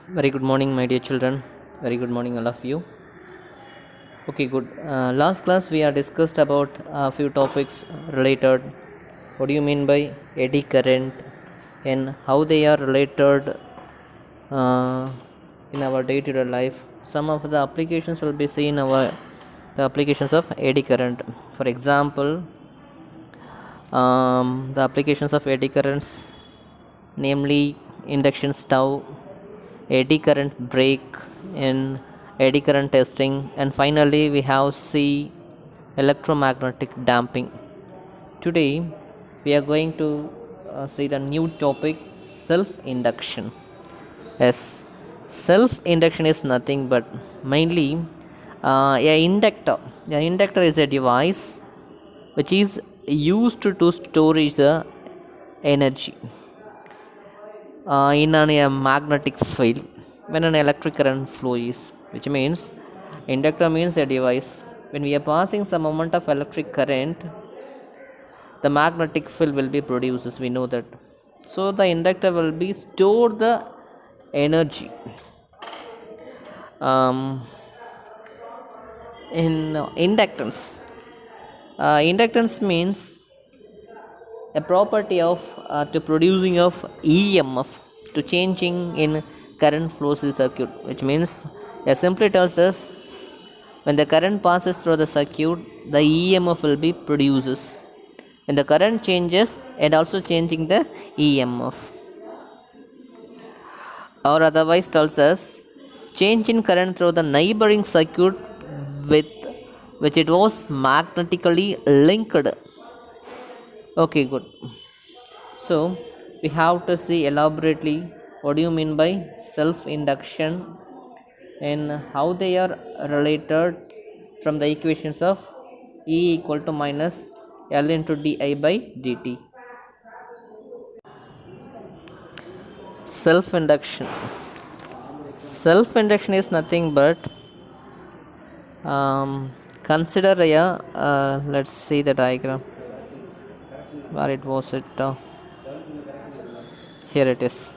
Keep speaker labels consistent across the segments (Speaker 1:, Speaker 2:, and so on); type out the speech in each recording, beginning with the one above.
Speaker 1: Very good morning, my dear children. Very good morning, all of you. Okay, good. Last class we are discussed about a few topics related. What do you mean by eddy current and how they are related uh, in our day-to-day life? Some of the applications will be seen our the applications of eddy current. For example, the applications of eddy currents, namely induction stove, eddy current brake, in eddy current testing, and finally we have C, electromagnetic damping. Today we are going to see the new topic, self induction. Yes, self induction is nothing but mainly a inductor. The inductor is a device which is used to storage the energy a magnetic field when an electric current flows, which means inductor means a device when we are passing some amount of electric current, the magnetic field will be produced, as we know that. So the inductor will be store the energy um, in inductance. Inductance means a property of to producing of EMF to changing in current flows in circuit, which means it simply tells us when the current passes through the circuit, the EMF will be produces. When the current changes, it also changing the EMF, or otherwise tells us change in current through the neighboring circuit with which it was magnetically linked. Okay, good. So we have to see elaborately what do you mean by self induction and how they are related from the equations of E equal to minus L into di by dt. Self induction. Self induction is nothing but consider a let's see the diagram where it was it here it is.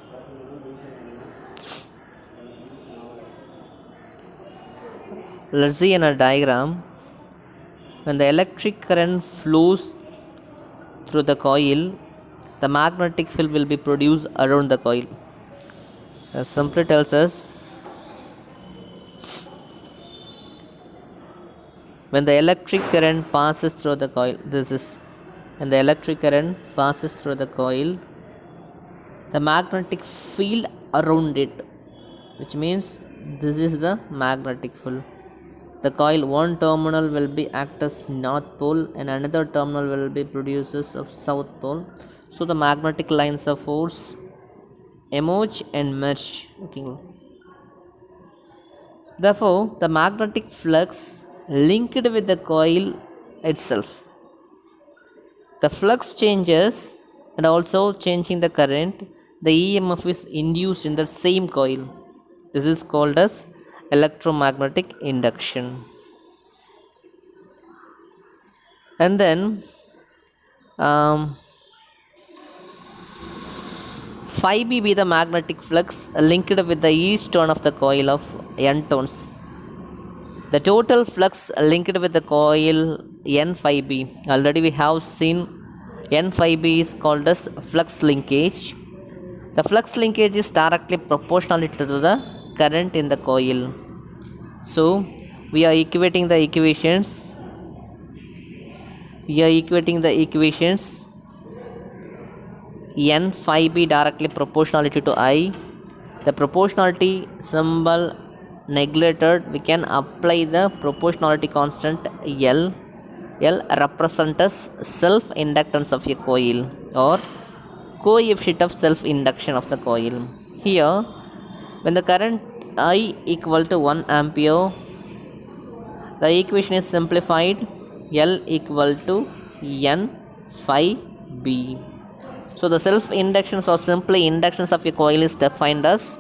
Speaker 1: Let's see in a diagram when the electric current flows through the coil, the magnetic field will be produced around the coil. That simply tells us when the electric current passes through the coil, this is when the electric current passes through the coil, the magnetic field around it, which means this is the magnetic field. The coil one terminal will be act as north pole and another terminal will be produces of south pole. So the magnetic lines of force emerge and merge. Okay. Therefore, the magnetic flux linked with the coil itself. The flux changes and also changing the current, the EMF is induced in the same coil. This is called as electromagnetic induction. And then phi b be the magnetic flux linked with the each turn of the coil of n turns. The total flux linked with the coil n phi b, already we have seen n phi b is called as flux linkage. The flux linkage is directly proportional to the current in the coil. So we are equating the equations. N phi b directly proportionality to I. The proportionality symbol neglected, we can apply the proportionality constant L. L represents self inductance of a coil or coefficient of self induction of the coil. Here when the current I equal to 1 ampere, the equation is simplified. L equal to N phi b. So the self inductions or simply inductions of a coil is defined as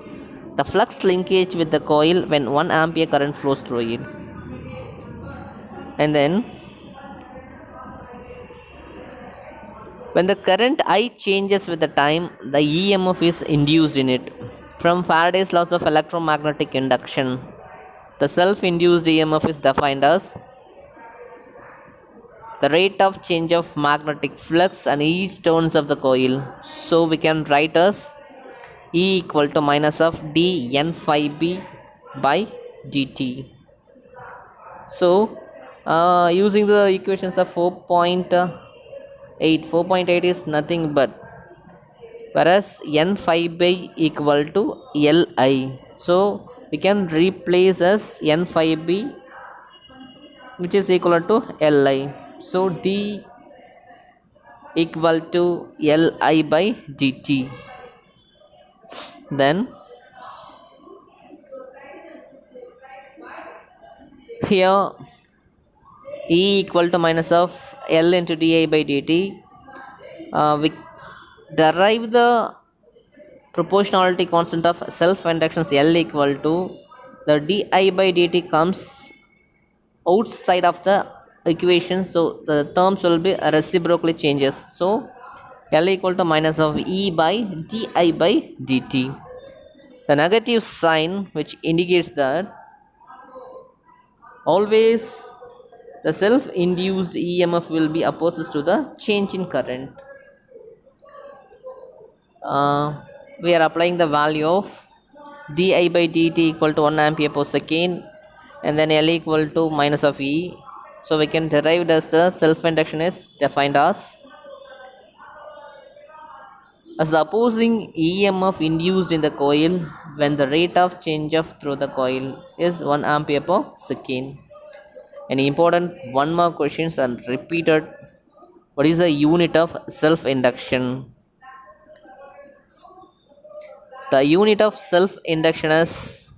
Speaker 1: the flux linkage with the coil when 1 ampere current flows through it. And then when the current I changes with the time, the EMF is induced in it. From Faraday's laws of electromagnetic induction, the self-induced EMF is defined as the rate of change of magnetic flux on each turns of the coil. So we can write as E equal to minus of dn phi b by dt. So using the equations of 4.8 is nothing but, whereas n phi by equal to Li, so we can replace as n phi b which is equal to Li, so d equal to Li by dt. Then here E equal to minus of L into di by dt, we derive the proportionality constant of self inductance L equal to the di by dt comes outside of the equation, so the terms will be reciprocally changes, so L equal to minus of E by di by dt. The negative sign which indicates that always the self induced EMF will be opposed to the change in current. We are applying the value of di by dt equal to 1 ampere per second, and then L equal to minus of E, so we can derive as the self induction is defined as the opposing EMF induced in the coil when the rate of change of through the coil is 1 ampere per second. Any important one more questions are repeated. What is the unit of self induction? The unit of self induction is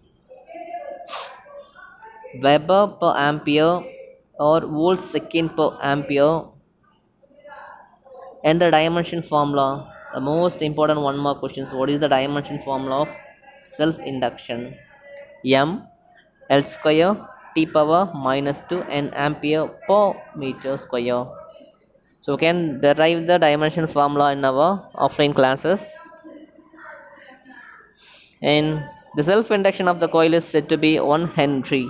Speaker 1: Weber per ampere or volt second per ampere, and the dimension formula. The most important one more questions. What is the dimension formula of self induction? M L square T power minus 2 n ampere per meter square. So we can derive the dimension formula in our offline classes. And the self induction of the coil is said to be 1 Henry.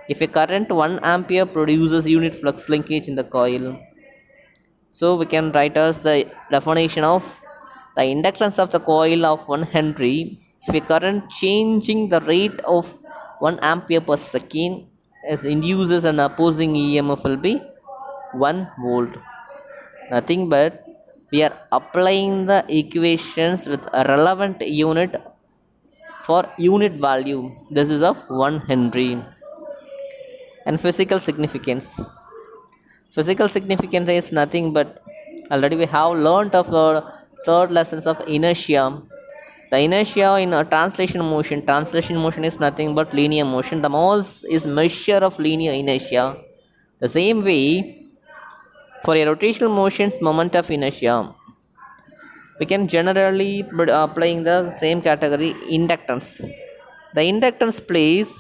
Speaker 1: If a current 1 ampere produces unit flux linkage in the coil, so we can write as the definition of the inductance of the coil of 1 Henry. If a current changing the rate of 1 ampere per second as induces an opposing EMF will be 1 volt. Nothing but we are applying the equations with a relevant unit for unit value. This is of 1 Henry. And physical significance. Physical significance is nothing but already we have learnt of our third lessons of inertia. The inertia in a translation motion is nothing but linear motion. The mass is measure of linear inertia. The same way for a rotational motion's moment of inertia, we can generally applying the same category inductance. The inductance plays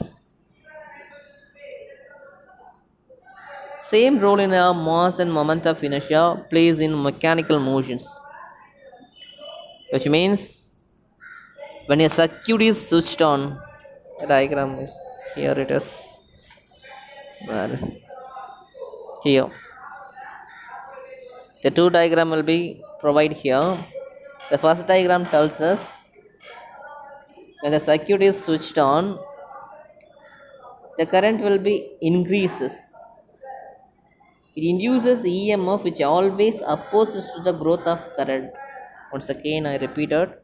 Speaker 1: same role in a mass and moment of inertia plays in mechanical motions, which means when a circuit is switched on, a diagram is here, it is well, here the two diagram will be provided here. The first diagram tells us when the circuit is switched on, the current will be increases. It induces EMF which always opposes to the growth of current. Once again I repeated,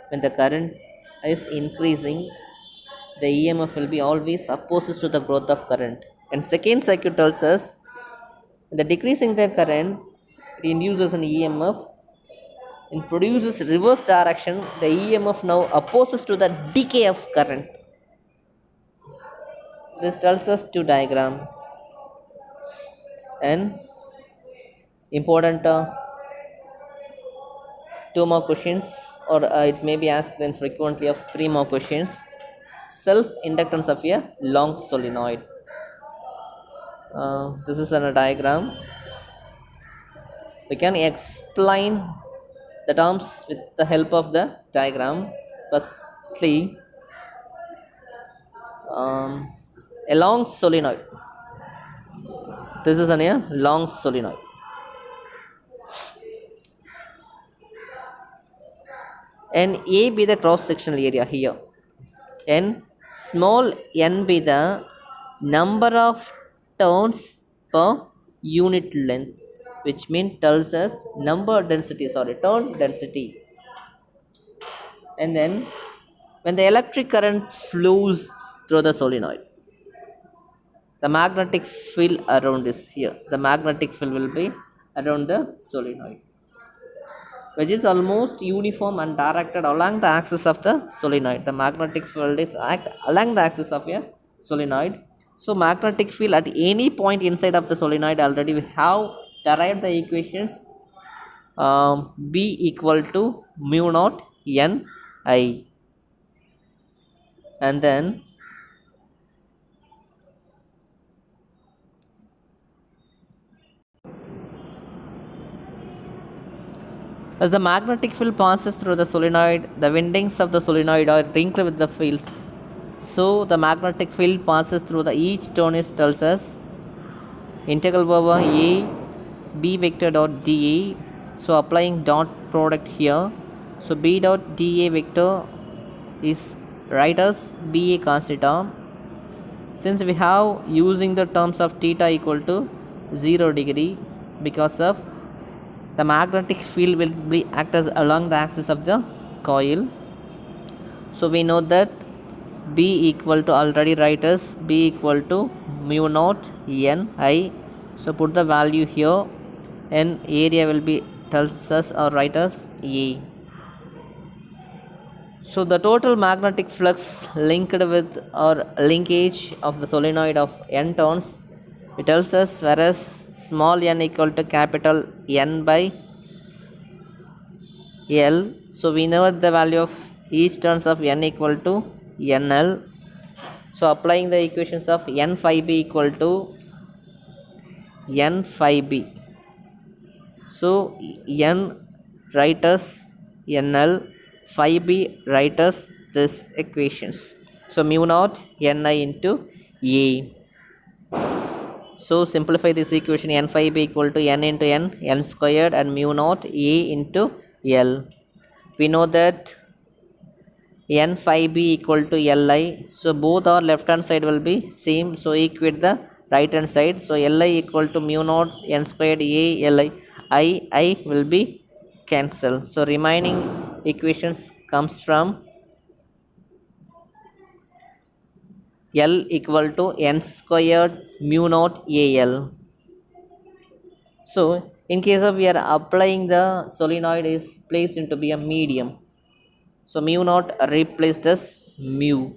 Speaker 1: when the current is increasing, the EMF will be always opposes to the growth of current. And second circuit tells us when the decreasing the current, it induces an EMF and produces reverse direction. The EMF now opposes to the decay of current. This tells us two diagram. And important two more questions, or it may be asked then frequently of three more questions. Self inductance of a long solenoid. This is a diagram. We can explain the terms with the help of the diagram. First approximately a long solenoid. This is a long solenoid. And A be the cross sectional area here. And small n be the number of turns per unit length, which means tells us turn density. And then when the electric current flows through the solenoid, the magnetic field around is here. The magnetic field will be around the solenoid, which is almost uniform and directed along the axis of the solenoid. The magnetic field is act along the axis of a solenoid. So magnetic field at any point inside of the solenoid, already we have derived the equations B equal to mu naught n I. And then as the magnetic field passes through the solenoid, the windings of the solenoid are linked with the fields. So the magnetic field passes through each turn is tells us integral over A B vector dot dA. So applying dot product here. So B dot dA vector is write as BA cos theta. Since we have using the terms of theta equal to 0 degree, because of the magnetic field will be act as along the axis of the coil. So we know that B equal to already write as B equal to mu naught n I. So put the value here and area will be tells us or write as A. So the total magnetic flux linked with or linkage of the solenoid of n turns, it tells us, whereas small n equal to capital N by L. So we know the value of each turns of n equal to NL. So applying the equations of n phi b equal to n phi b. So n write as NL, phi b write as this equations. So mu naught Ni into A. So simplify this equation, n phi b equal to n into n squared, and mu naught A into L. We know that n phi b equal to Li. So both our left hand side will be same. So equate the right hand side. So Li equal to mu naught n squared A Li. I will be cancelled. So remaining equations comes from L equal to n squared mu naught AL. So in case of we are applying the solenoid is placed into be a medium. So mu naught replaced as mu.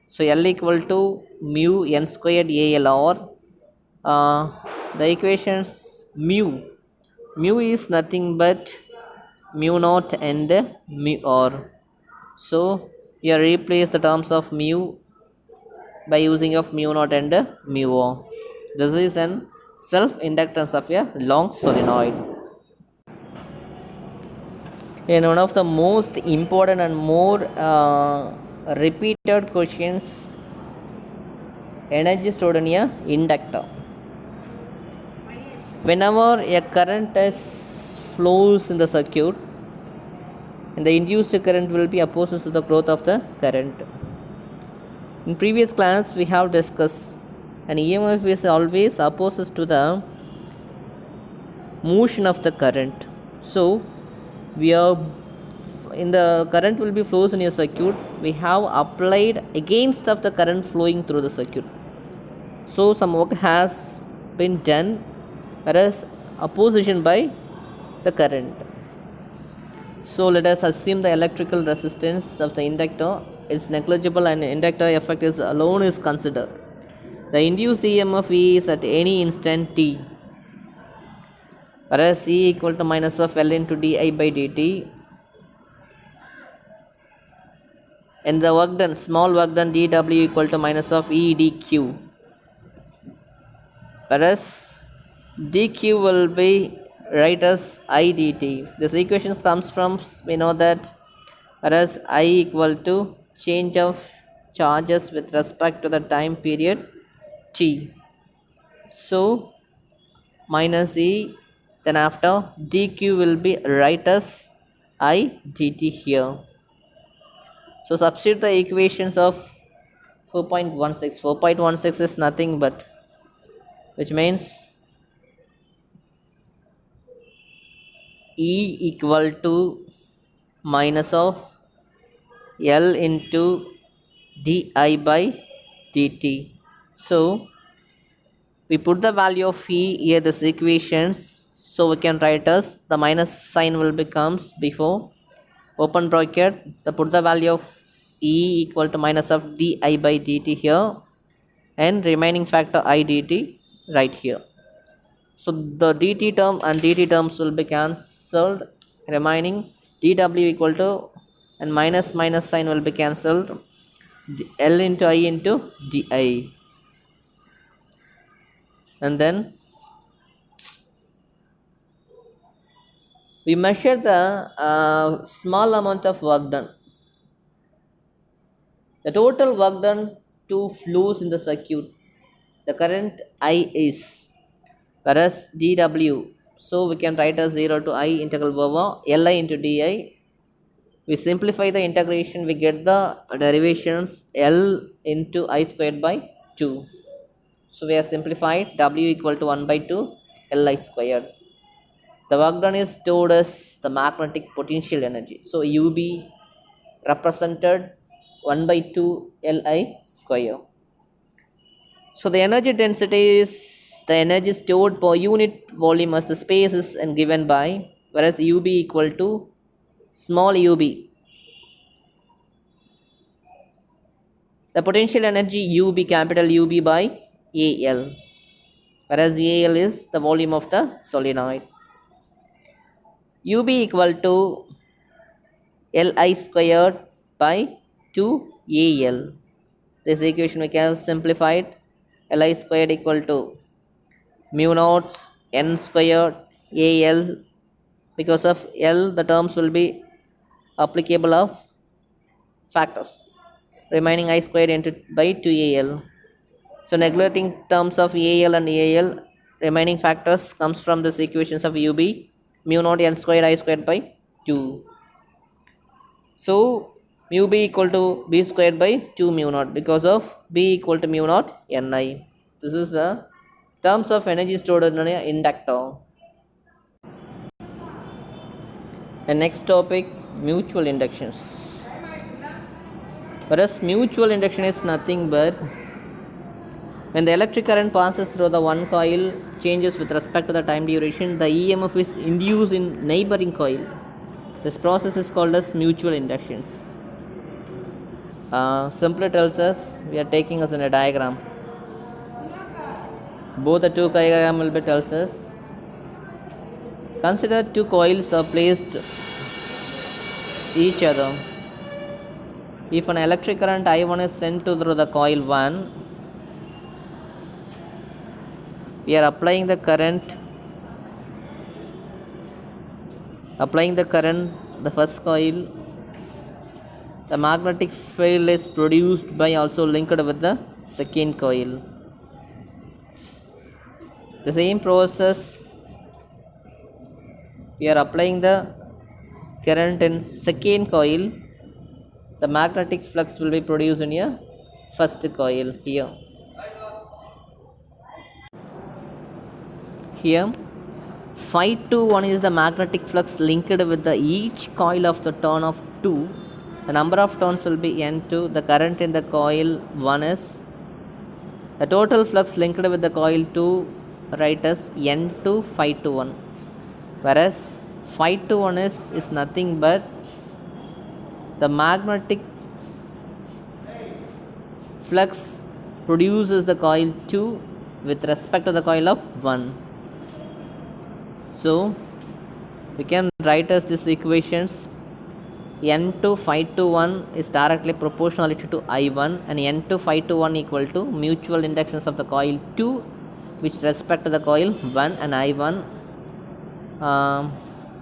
Speaker 1: So L equal to mu n squared AL, or the equations mu is nothing but mu naught and mu or. So you replace the terms of mu by using of mu naught and mu or. This is an self inductance of a long solenoid. And one of the most important and more repeated questions, energy stored in a inductor. Whenever a current flows in the circuit, and the induced current will be opposed to the growth of the current. In previous class we have discussed an EMF is always opposed to the motion of the current. So we are in the current will be flows in a circuit, we have applied against of the current flowing through the circuit. So some work has been done, whereas opposition by the current. So let us assume the electrical resistance of the inductor is negligible and inductor effect is alone is considered. The induced EMF is at any instant t, whereas E equal to minus of L into di by dt, and the work done, small work done, dw equal to minus of E dq, whereas dq will be write as I dt. This equation comes from, we know that whereas I equal to change of charges with respect to the time period t. So minus e, then after dq will be write as I dt here. So substitute the equations of 4.16. 4.16 is nothing but, which means E equal to minus of L into di by dt. So we put the value of E here this equations, so we can write as the minus sign will becomes before open bracket, the put the value of E equal to minus of di by dt here, and remaining factor I dt right here. So the dt term and dt terms will be cancelled, remaining dw equal to, and minus minus sign will be cancelled, L into I into di. And then we measure the small amount of work done. The total work done to flows in the circuit, the current I is, whereas dw, so we can write as 0 to I integral over Li into di. We simplify the integration, we get the derivations L into I squared by 2. So we have simplified W equal to 1 by 2 Li squared. The work done is stored as the magnetic potential energy. So UB represented 1 by 2 Li square. So the energy density is the energy stored per unit volume as the space is and given by, whereas UB equal to small ub, the potential energy UB capital UB by AL, whereas AL is the volume of the solenoid. UB equal to Li squared by 2AL. This equation we can simplify it. Li squared equal to mu naught n squared AL. Because of L, the terms will be applicable of factors, remaining I squared into by 2AL. So neglecting terms of AL and AL, remaining factors comes from this equations of UB, mu naught n squared I squared by 2. So mu b equal to b squared by 2 mu naught, because of b equal to mu naught Ni. This is the terms of energy stored in an inductor. And next topic, mutual inductions. Whereas mutual induction is nothing but when the electric current passes through the one coil changes with respect to the time duration, the EMF is induced in neighboring coil. This process is called as mutual inductions. Simply tells us, we are taking us in a diagram. Both the two diagram will be tells us, consider two coils are placed each other. If an electric current I1 is sent to through the coil 1, we are applying the current, the first coil. The magnetic field is produced by also linked with the second coil. The same process, we are applying the current in second coil. The magnetic flux will be produced in a first coil here. Here phi 2 1 is the magnetic flux linked with the each coil of the turn of 2. The number of turns will be N2. The current in the coil 1 is the total flux linked with the coil 2, write as N2 phi 2 1, whereas phi 2 1 is nothing but the magnetic flux produces the coil 2 with respect to the coil of 1. So we can write as these equations. N2 phi 2 1 is directly proportionality to I1, and N2 phi 2 1 equal to mutual inductions of the coil 2 which respect to the coil 1 and I1.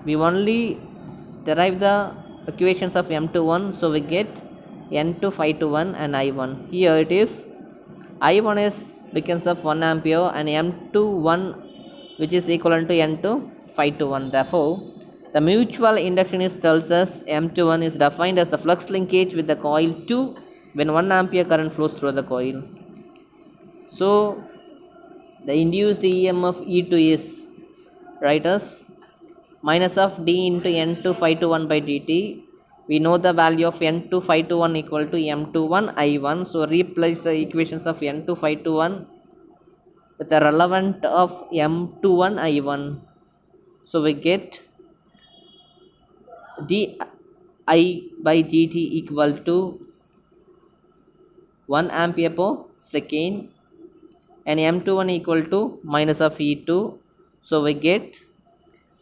Speaker 1: We only derive the equations of M21, so we get N2 5 to 1 and I1. Here it is I1 is becomes of 1 ampere and M21 which is equivalent to N2 5 to 1. Therefore the mutual inductance tells us M21 is defined as the flux linkage with the coil 2 when 1 ampere current flows through the coil. So the induced EMF E2 is, write as minus of d into N2 5 to 1 by dt. We know the value of N2 5 to 1 equal to M21 I1. So replace the equations of N2 5 to 1 with the relevant of M21 I1. So we get di by dt equal to 1 ampere per second and M21 equal to minus of E2. So we get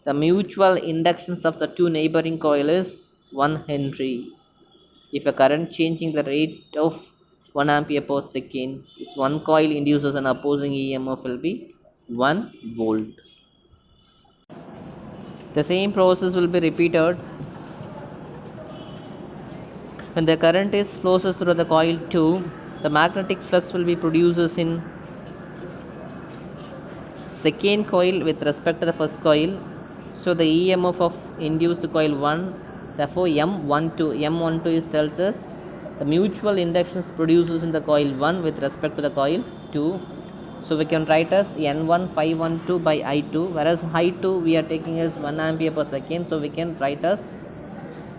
Speaker 1: the mutual inductance of the two neighboring coils is 1 Henry. If a current changing the rate of 1 ampere per second, is one coil induces an opposing EMF will be 1 volt. The same process will be repeated when the current is flows through the coil 2. The magnetic flux will be produced in second coil with respect to the first coil. So the EMF of induced coil 1, therefore M12 is tells us the mutual inductance produces in the coil 1 with respect to the coil 2. So we can write as N1 512 by I2, whereas I2 we are taking as 1 ampere per second. So we can write as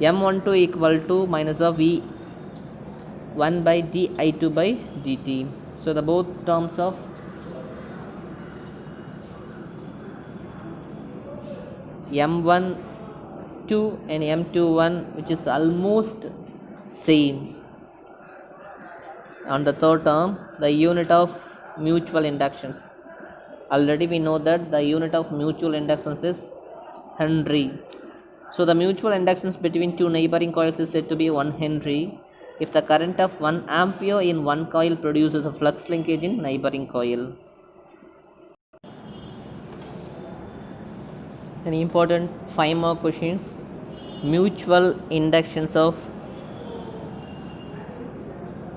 Speaker 1: M12 equal to minus of V1 by dI2 by dt. So the both terms of M12 and M21 which is almost same. On the third term, the unit of mutual inductance, already we know that the unit of mutual inductance is Henry. So the mutual inductance between two neighboring coils is said to be 1 Henry if the current of 1 ampere in one coil produces a flux linkage in neighboring coil. An important 5 more questions. Mutual inductance of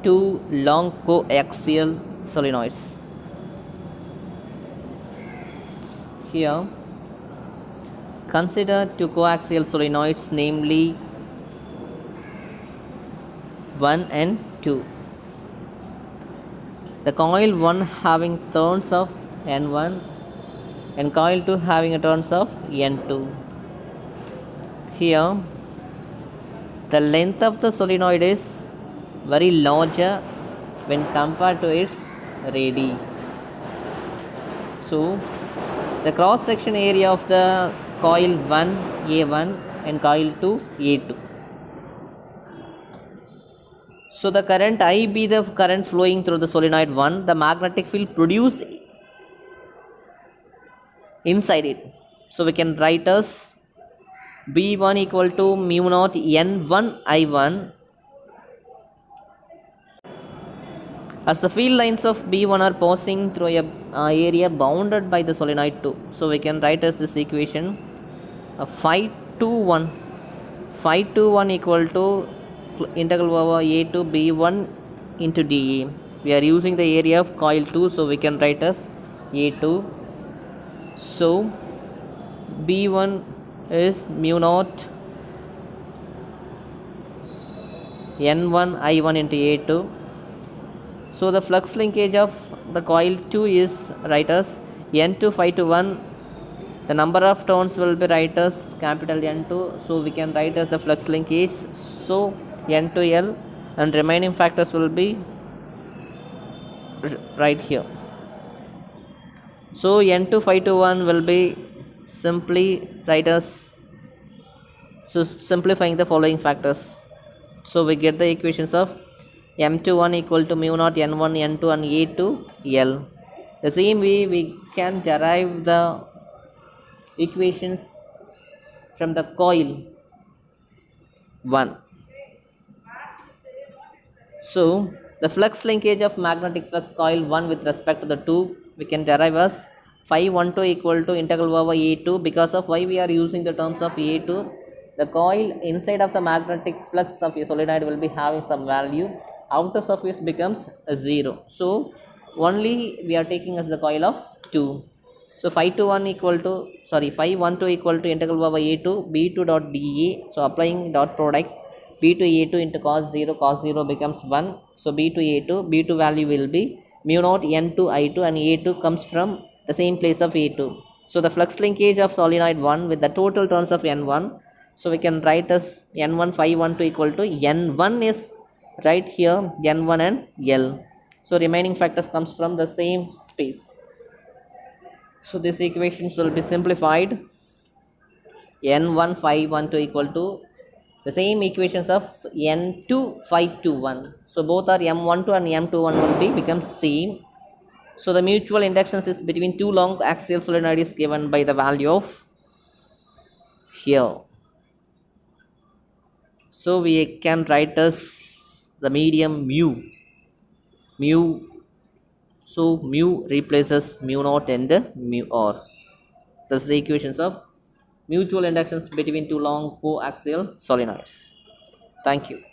Speaker 1: two long coaxial solenoids. Here consider two coaxial solenoids, namely 1 and 2. The coil 1 having turns of N1 and coil 2 having a turns of N2. Here the length of the solenoid is very larger when compared to its radii. So the cross section area of the coil 1 A1 and coil 2 A2. So the current I be the current flowing through the solenoid 1, the magnetic field produced inside it. So we can write as B1 equal to mu naught N1 I1, as the field lines of B1 are passing through a area bounded by the solenoid 2. So we can write as this equation phi 21 equal to integral over A to B1 into dA. We are using the area of coil 2, so we can write as A2. So B1 is mu naught N1 I1 into A2. So the flux linkage of the coil 2 is write as N2 5 to 1. The number of turns will be write as capital N2. So we can write as the flux linkage. So N2L and remaining factors will be right here. So N2 5 to 1 will be simply write as, so simplifying the following factors. So we get the equations of M21 equal to mu naught N1 N2 and A2 L. The same way we can derive the equations from the coil 1. So the flux linkage of magnetic flux coil 1 with respect to the 2 we can derive as phi 12 equal to integral over A2. Because of why we are using the terms of A2, The coil inside of the magnetic flux of a solenoid will be having some value. Outer surface becomes a 0. So only we are taking as the coil of 2. So phi 2 1 equal to, sorry, phi 1 2 equal to integral over a to b2 dot dA. So applying dot product, b to a2 into cos 0 becomes 1. So b to a2, b2 value will be mu naught n2 I2, and a2 comes from the same place of a2. So the flux linkage of solenoid 1 with the total turns of n1, so we can write as n1 phi 1 2 equal to n1 is right here n1 and L. So remaining factors comes from the same space. So these equations will be simplified. n1 phi 1 2 equal to the same equations of n2 phi 2 1. So both are m12 and m21 will be become same. So the mutual inductance is between two long axial solenoid is given by the value of here. So we can write as the medium mu. So mu replaces mu naught and mu r. Thus the equations of mutual inductance between two long coaxial solenoids. Thank you.